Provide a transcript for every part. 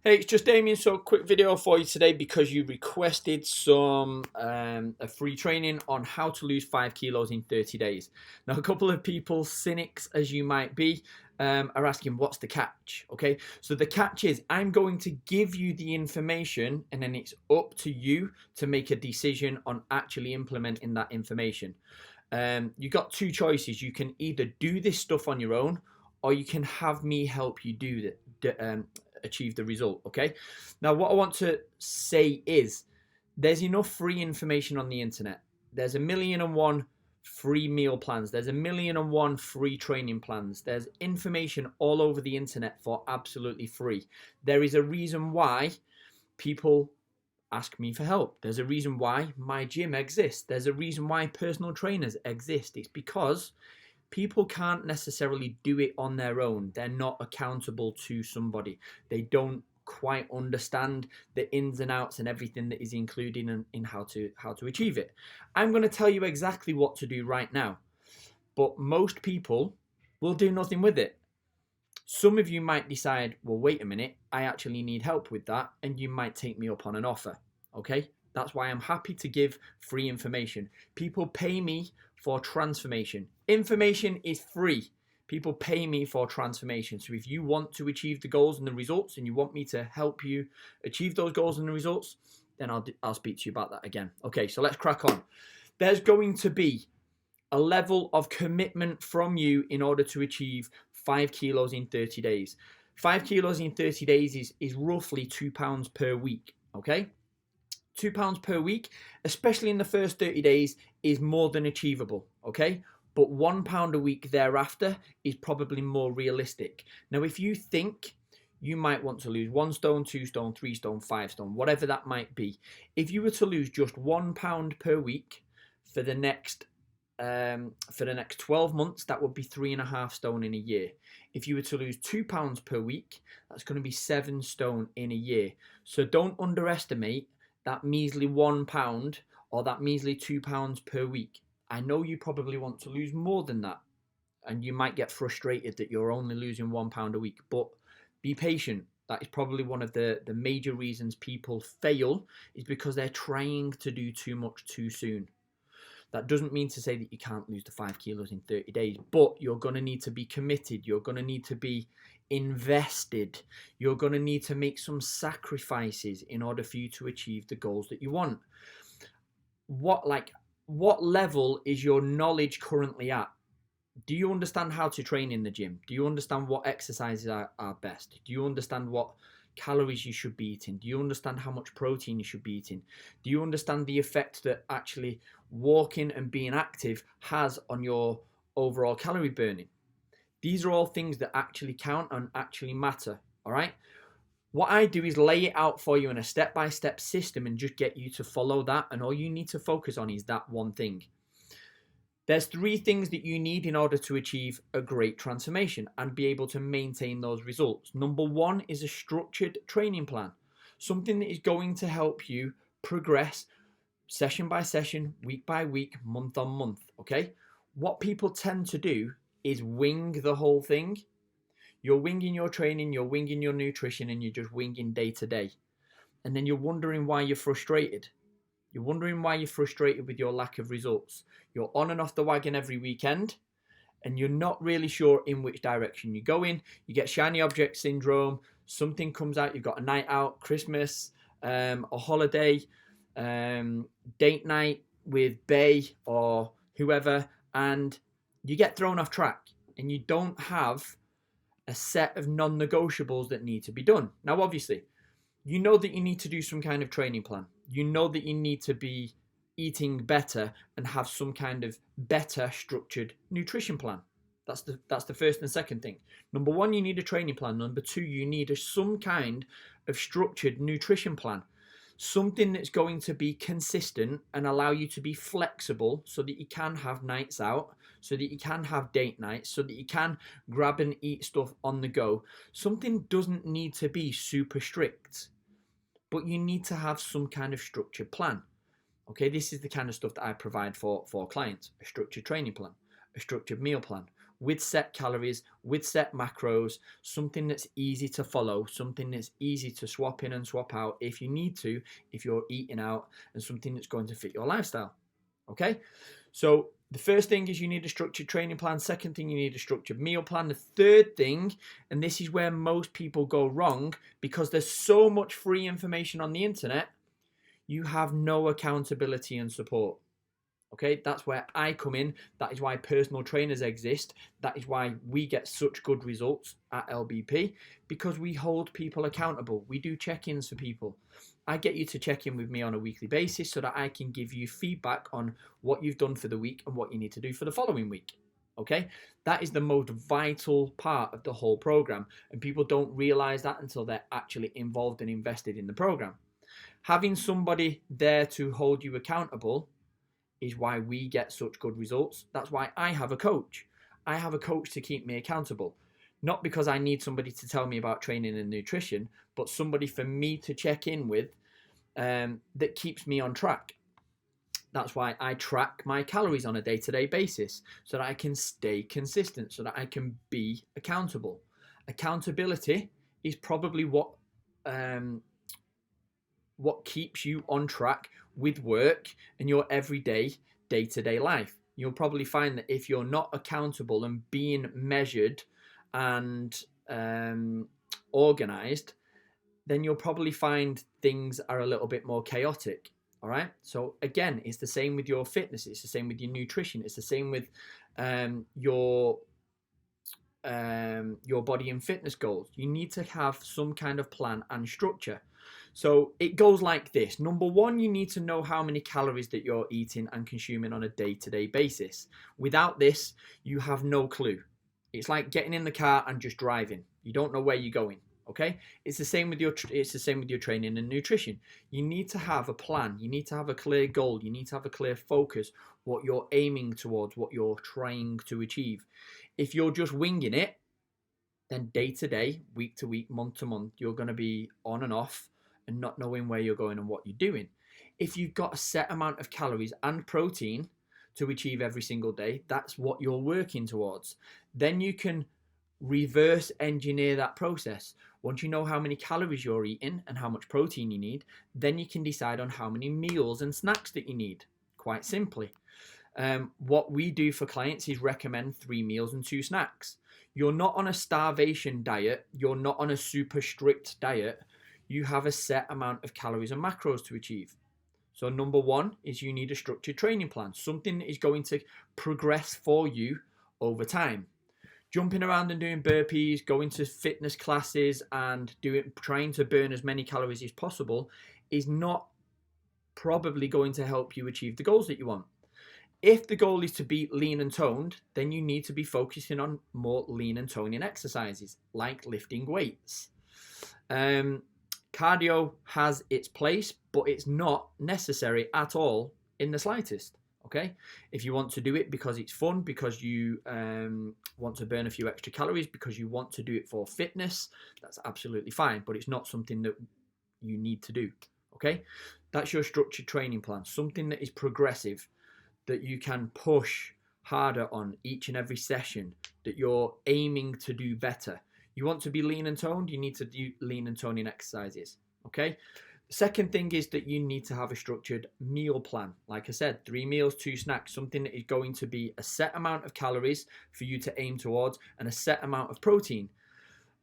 Hey, it's just Damien. So, quick video for you today because you requested some a free training on how to lose 5 kilos in 30 days. Now, a couple of people, cynics as you might be, are asking, what's the catch? Okay, so the catch is I'm going to give you the information, and then it's up to you to make a decision on actually implementing that information. You got two choices. You can either do this stuff on your own, or you can have me help you do that. Achieve the result. Okay, now what I want to say is there's enough free information on the internet. There's 1,000,001 free meal plans, there's 1,000,001 free training plans, there's information all over the internet for absolutely free. There is a reason why people ask me for help. There's a reason why my gym exists. There's a reason why personal trainers exist. It's because people can't necessarily do it on their own. They're not accountable to somebody. They don't quite understand the ins and outs and everything that is included in how to achieve it. I'm going to tell you exactly what to do right now, but most people will do nothing with it. Some of you might decide, well, wait a minute, I actually need help with that, and you might take me up on an offer. Okay, that's why I'm happy to give free information. People pay me for transformation. Information is free. People pay me for transformation. So if you want to achieve the goals and the results, and you want me to help you achieve those goals and the results, then I'll speak to you about that again. Okay, so let's crack on. There's going to be a level of commitment from you in order to achieve 5 kilos in 30 days. 5 kilos in 30 days is roughly £2 per week. Okay, £2 per week, especially in the first 30 days, is more than achievable. Okay, but £1 a week thereafter is probably more realistic. Now, if you think you might want to lose 1 stone, 2 stone, 3 stone, 5 stone, whatever that might be, if you were to lose just £1 per week for the next 12 months, that would be 3.5 stone in a year. If you were to lose £2 per week, that's going to be 7 stone in a year. So don't underestimate that measly £1 or that measly £2 per week. I know you probably want to lose more than that, and you might get frustrated that you're only losing £1 a week, but be patient. That is probably one of the major reasons people fail, is because they're trying to do too much too soon. That doesn't mean to say that you can't lose the 5 kilos in 30 days, but you're going to need to be committed. You're going to need to be invested. You're going to need to make some sacrifices in order for you to achieve the goals that you want. What level is your knowledge currently at? Do you understand how to train in the gym? Do you understand what exercises are best? Do you understand what calories you should be eating? Do you understand how much protein you should be eating? Do you understand the effect that actually walking and being active has on your overall calorie burning? These are all things that actually count and actually matter. All right, what I do is lay it out for you in a step-by-step system and just get you to follow that, and all you need to focus on is that one thing. There's 3 things that you need in order to achieve a great transformation and be able to maintain those results. Number 1 is a structured training plan, something that is going to help you progress session by session, week by week, month on month. Okay, what people tend to do is wing the whole thing. You're winging your training, you're winging your nutrition, and you're just winging day to day, and then you're wondering why you're frustrated. You're wondering why you're frustrated with your lack of results. You're on and off the wagon every weekend, and you're not really sure in which direction you're going. You get shiny object syndrome. Something comes out. You've got a night out, Christmas, a holiday, date night with Bay or whoever, and you get thrown off track, and you don't have a set of non-negotiables that need to be done. Now, obviously, you know that you need to do some kind of training plan. You know that you need to be eating better and have some kind of better structured nutrition plan. That's the first and second thing. Number 1, you need a training plan. Number 2, you need some kind of structured nutrition plan. Something that's going to be consistent and allow you to be flexible so that you can have nights out, so that you can have date nights, so that you can grab and eat stuff on the go. Something doesn't need to be super strict, but you need to have some kind of structured plan. Okay, this is the kind of stuff that I provide for clients: a structured training plan, a structured meal plan. with set calories, with set macros, something that's easy to follow, something that's easy to swap in and swap out if you need to, if you're eating out, and something that's going to fit your lifestyle. Okay, so the first thing is you need a structured training plan. Second thing, you need a structured meal plan. The third thing, and this is where most people go wrong because there's so much free information on the internet, you have no accountability and support. Okay, that's where I come in. That is why personal trainers exist. That is why we get such good results at LBP, because we hold people accountable. We do check-ins for people. I get you to check in with me on a weekly basis so that I can give you feedback on what you've done for the week and what you need to do for the following week. Okay, that is the most vital part of the whole program, and people don't realize that until they're actually involved and invested in the program. Having somebody there to hold you accountable is why we get such good results. That's why I have a coach. I have a coach to keep me accountable. Not because I need somebody to tell me about training and nutrition, but somebody for me to check in with that keeps me on track. That's why I track my calories on a day-to-day basis so that I can stay consistent, so that I can be accountable. Accountability is probably what keeps you on track with work and your everyday, day-to-day life. You'll probably find that if you're not accountable and being measured and organized, then you'll probably find things are a little bit more chaotic. All right. So again, it's the same with your fitness. It's the same with your nutrition. It's the same with your body and fitness goals. You need to have some kind of plan and structure. So it goes like this. Number one, you need to know how many calories that you're eating and consuming on a day-to-day basis. Without this, you have no clue. It's like getting in the car and just driving. You don't know where you're going. Okay? It's the same with your training and nutrition. You need to have a plan. You need to have a clear goal. You need to have a clear focus, what you're aiming towards, what you're trying to achieve. If you're just winging it, then day to day, week to week, month to month, you're going to be on and off and not knowing where you're going and what you're doing. If you've got a set amount of calories and protein to achieve every single day, that's what you're working towards. Then you can reverse engineer that process. Once you know how many calories you're eating and how much protein you need, then you can decide on how many meals and snacks that you need, quite simply. What we do for clients is recommend 3 meals and 2 snacks. You're not on a starvation diet. You're not on a super strict diet. You have a set amount of calories and macros to achieve. So number one is you need a structured training plan, something that is going to progress for you over time. Jumping around and doing burpees, going to fitness classes and trying to burn as many calories as possible is not probably going to help you achieve the goals that you want. If the goal is to be lean and toned, then you need to be focusing on more lean and toning exercises, like lifting weights. Cardio has its place, but it's not necessary at all in the slightest. Okay, if you want to do it because it's fun, because you want to burn a few extra calories, because you want to do it for fitness, that's absolutely fine, but it's not something that you need to do. Okay, that's your structured training plan, something that is progressive, that you can push harder on each and every session, that you're aiming to do better. You want to be lean and toned, you need to do lean and toning exercises. Okay. The second thing is that you need to have a structured meal plan. Like I said, 3 meals, 2 snacks, something that is going to be a set amount of calories for you to aim towards and a set amount of protein.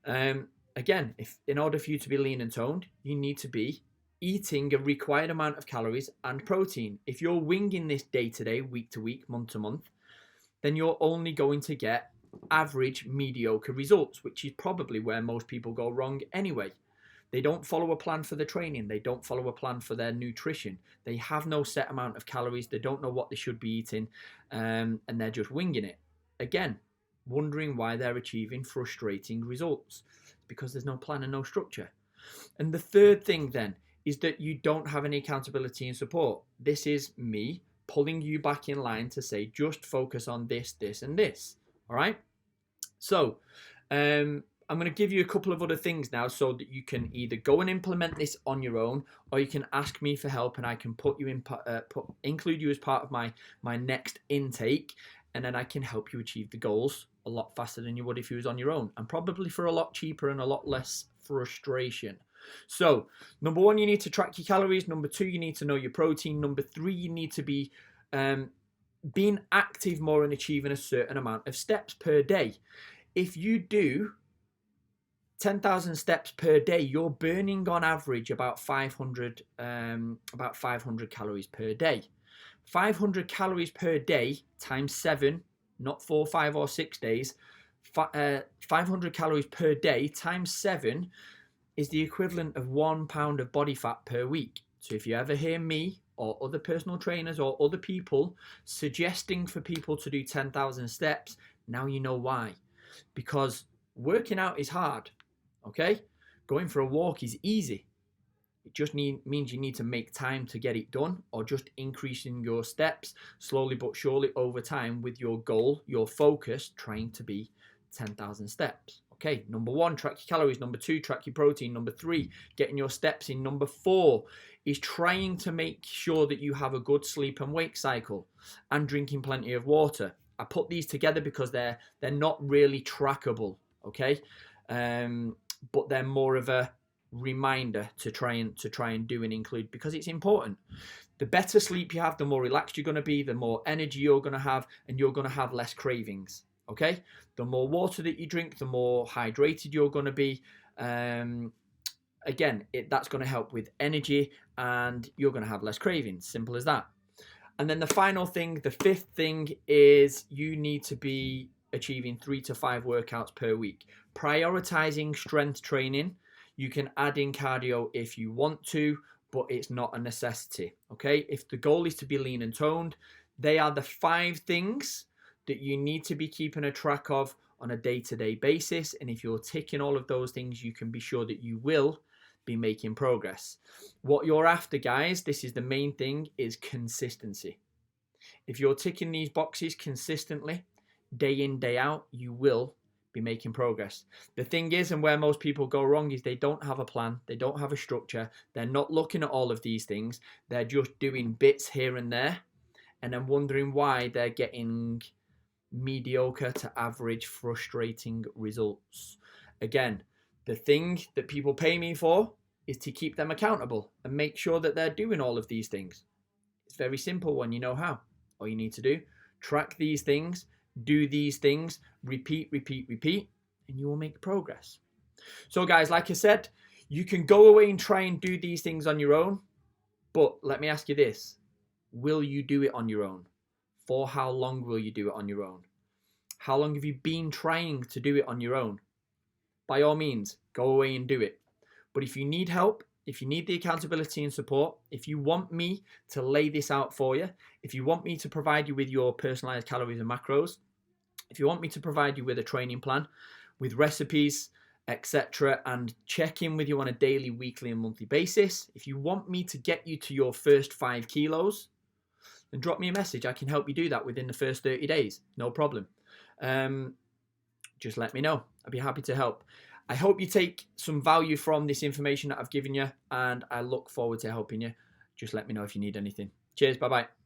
Again, if in order for you to be lean and toned, you need to be eating a required amount of calories and protein. If you're winging this day to day, week to week, month to month, then you're only going to get average, mediocre results, which is probably where most people go wrong anyway. They don't follow a plan for the training. They don't follow a plan for their nutrition. They have no set amount of calories. They don't know what they should be eating, and they're just winging it. Again, wondering why they're achieving frustrating results. Because there's no plan and no structure. And the third thing then is that you don't have any accountability and support. This is me pulling you back in line to say, just focus on this, this, and this. All right? So, I'm going to give you a couple of other things now so that you can either go and implement this on your own, or you can ask me for help and I can include you as part of my next intake, and then I can help you achieve the goals a lot faster than you would if you was on your own, and probably for a lot cheaper and a lot less frustration. So number one, you need to track your calories. Number two, you need to know your protein. Number three, you need to be being active more and achieving a certain amount of steps per day. If you do 10,000 steps per day, you're burning on average about 500 calories per day. 500 calories per day times 7, not 4, 5 or 6 days. 500 calories per day times 7 is the equivalent of 1 pound of body fat per week. So if you ever hear me or other personal trainers or other people suggesting for people to do 10,000 steps, now you know why. Because working out is hard, okay? Going for a walk is easy. It just means you need to make time to get it done, or just increasing your steps slowly but surely over time with your goal, your focus, trying to be 10,000 steps. Okay, number one, track your calories. Number two, track your protein. Number three, getting your steps in. Number four is trying to make sure that you have a good sleep and wake cycle and drinking plenty of water. I put these together because they're not really trackable, okay? But they're more of a reminder to try and do and include, because it's important. The better sleep you have, the more relaxed you're going to be, the more energy you're going to have, and you're going to have less cravings. Okay, the more water that you drink, the more hydrated you're going to be. Again, that's going to help with energy, and you're going to have less cravings. Simple as that. And then the final thing, the fifth thing, is you need to be achieving 3 to 5 workouts per week. Prioritizing strength training. You can add in cardio if you want to, but it's not a necessity. Okay, if the goal is to be lean and toned, they are the 5 things that you need to be keeping a track of on a day-to-day basis. And if you're ticking all of those things, you can be sure that you will be making progress. What you're after, guys, this is the main thing, is consistency. If you're ticking these boxes consistently, day in, day out, you will be making progress. The thing is, and where most people go wrong, is they don't have a plan, they don't have a structure, they're not looking at all of these things, they're just doing bits here and there, and then wondering why they're getting mediocre to average, frustrating results. Again, the thing that people pay me for is to keep them accountable and make sure that they're doing all of these things. It's very simple when you know how. All you need to do, track these things, do these things, repeat, and you will make progress. So guys, like I said, you can go away and try and do these things on your own, but let me ask you this: will you do it on your own? For how long will you do it on your own? How long have you been trying to do it on your own? By all means, go away and do it. But if you need help, if you need the accountability and support, if you want me to lay this out for you, if you want me to provide you with your personalized calories and macros, if you want me to provide you with a training plan, with recipes, etc., and check in with you on a daily, weekly, and monthly basis, if you want me to get you to your first 5 kilos, then drop me a message. I can help you do that within the first 30 days. No problem. Just let me know. I'd be happy to help. I hope you take some value from this information that I've given you, and I look forward to helping you. Just let me know if you need anything. Cheers. Bye-bye.